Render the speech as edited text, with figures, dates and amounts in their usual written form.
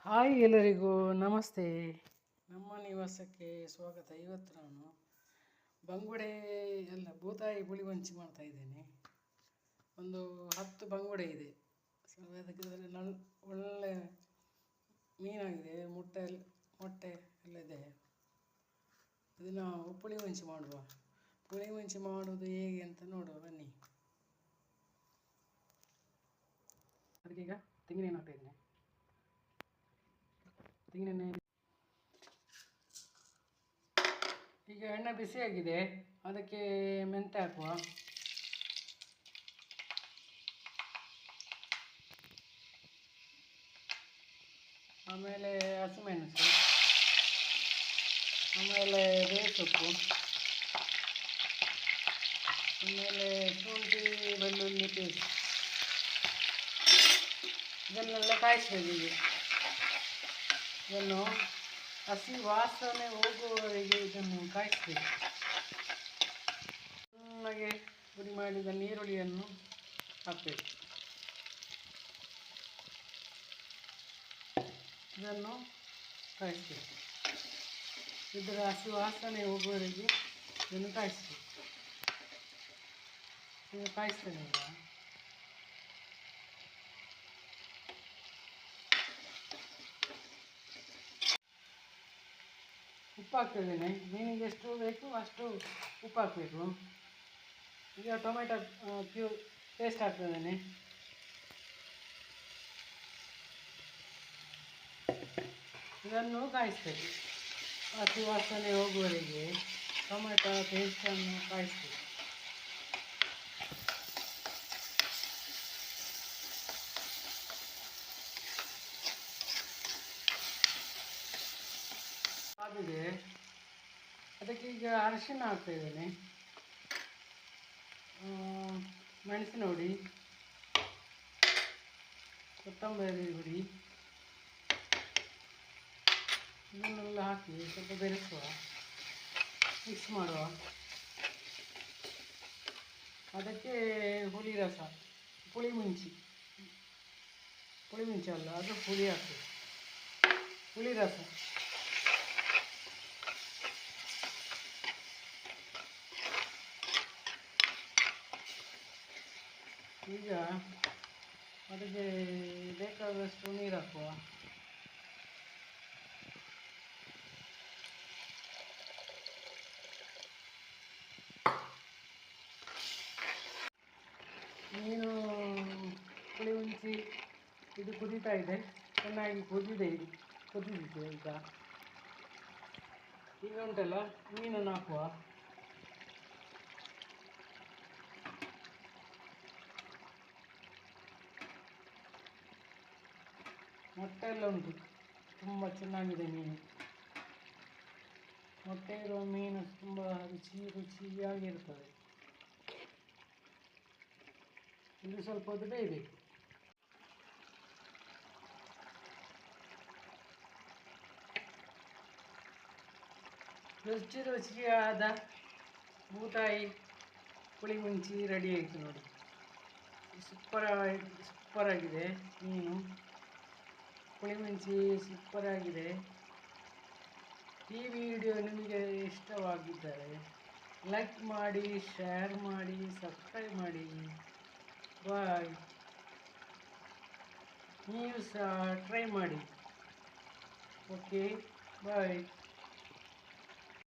Hi ಎಲ್ಲರಿಗೂ ನಮಸ್ತೆ. ನಮ್ಮ ನಿವಾಸಕ್ಕೆ ಸ್ವಾಗತ. ಇವತ್ತು ನಾನು ಬಂಗುಡೆ ಬೂತಾಯಿ ಪುಳಿವಂಚಿ ಮಾಡ್ತಾ ಇದ್ದೇನೆ. ಒಂದು 10 ಬಂಗುಡೆ ಇದೆ. ಅದಕ್ಕೆ ಒಳ್ಳೆ ಮೀನಾಗಿದೆ, ಮೊಟ್ಟೆ ಎಲ್ಲ ಇದೆ. ಇದನ್ನು ಪುಳಿವಂಚಿ ಮಾಡುವ. ಪುಳಿವಂಚಿ ಮಾಡುವುದು ಹೇಗೆ ಅಂತ ನೋಡುವ ಬನ್ನಿ. ಅದಕ್ಕೀಗ ತೆಂಗಿನೆಣ್ಣೆ ಹಾಕ್ತಾ ಇದ್ದೇನೆ. ತೆಂಗಿನೆಣ್ಣೆ ಈಗ ಎಣ್ಣೆ ಬಿಸಿಯಾಗಿದೆ. ಅದಕ್ಕೆ ಮೆಂತೆ ಹಾಕುವ. ಆಮೇಲೆ ಹಸಿಮೆಣಸು, ಆಮೇಲೆ ಬೇಸೊಪ್ಪು, ಆಮೇಲೆ ಶುಂಠಿ ಬೆಳ್ಳುಳ್ಳಿ ಪೇಸ್ಟ್, ಇದನ್ನೆಲ್ಲ ಕಾಯಿಸ್ಬೇಕು. ಇದನ್ನು ಹಸಿ ವಾಸನೆ ಹೋಗುವವರೆಗೆ ಇದನ್ನು ಕಾಯಿಸಬೇಕು. ಚೆನ್ನಾಗಿ ಪುಡಿ ಮಾಡಿದ ನೀರುಳ್ಳಿಯನ್ನು ಹಾಕಬೇಕು. ಇದನ್ನು ಕಾಯಿಸಬೇಕು. ಇದರ ಹಸಿ ವಾಸನೆ ಹೋಗುವವರೆಗೆ ಇದನ್ನು ಕಾಯಿಸಬೇಕು. ಈಗ ಕಾಯಿಸ್ತೇನೆ. ಈಗ ಉಪ್ಪು ಹಾಕ್ತಿದ್ದೇನೆ. ಮೀನಿಗೆ ಎಷ್ಟು ಬೇಕು ಅಷ್ಟು ಉಪ್ಪು ಹಾಕಬೇಕು. ಈಗ ಟೊಮೆಟೊ ಪೇಸ್ಟ್ ಹಾಕ್ತಿದ್ದೇನೆ. ಇದನ್ನು ಕಾಯಿಸ್ಬೇಕು. ಹಸಿ ವಾಸನೆ ಹೋಗುವವರೆಗೆ ಟೊಮೆಟೊ ಪೇಸ್ಟನ್ನು ಕಾಯಿಸ್ಬೇಕು. ಆಗಿದೆ. ಅದಕ್ಕೆ ಈಗ ಅರಿಶಿನ ಹಾಕ್ತಾ ಇದ್ದೇನೆ, ಮೆಣಸಿನ ಹುಡಿ, ಕೊತ್ತಂಬರಿ ಹುಡಿ, ಇದನ್ನೆಲ್ಲ ಹಾಕಿ ಸ್ವಲ್ಪ ಬೆರೆಸುವ, ಮಿಕ್ಸ್ ಮಾಡುವ. ಅದಕ್ಕೆ ಹುಳಿ ರಸ, ಪುಳಿಮುಂಚಿ ಅಲ್ಲ, ಅದು ಹುಳಿ ಹಾಕಬೇಕು. ಹುಳಿ ರಸ ಈಗ ಅದಕ್ಕೆ ಬೇಕಾದಷ್ಟು ನೀರು ಹಾಕುವ. ಮೀನು ಪುಳಿಮುಂಚಿ ಇದು ಕುದೀತಾ ಇದೆ, ಚೆನ್ನಾಗಿ ಕುದಿದಿದೆ. ಈಗ ಉಂಟಲ್ಲ, ಮೀನನ್ನು ಹಾಕುವ. ಮೊಟ್ಟೆ ಎಲ್ಲ ಉಂಟು, ತುಂಬ ಚೆನ್ನಾಗಿದೆ ಮೀನು. ಮೊಟ್ಟೆ ಇರುವ ಮೀನು ತುಂಬ ರುಚಿಯಾಗಿರ್ತದೆ. ಇದು ಸ್ವಲ್ಪ ಹೊತ್ತು ಬೇಯಬೇಕು. ರುಚಿಯಾದ ಬೂತಾಯಿ ಪುಳಿಮುಂಚಿ ರೆಡಿ ಆಯಿತು ನೋಡಿ. ಸೂಪರಾಗಿದೆ ಮೀನು ಪುಳಿಮುಂಚಿ, ಸೂಪರಾಗಿದೆ. ಈ ವಿಡಿಯೋ ನಿಮಗೆ ಇಷ್ಟವಾಗಿದ್ದರೆ ಲೈಕ್ ಮಾಡಿ, ಶೇರ್ ಮಾಡಿ, ಸಬ್ಸ್ಕ್ರೈಬ್ ಮಾಡಿ. ಬಾಯ್. ನೀವು ಸಹ ಟ್ರೈ ಮಾಡಿ. ಓಕೆ, ಬಾಯ್.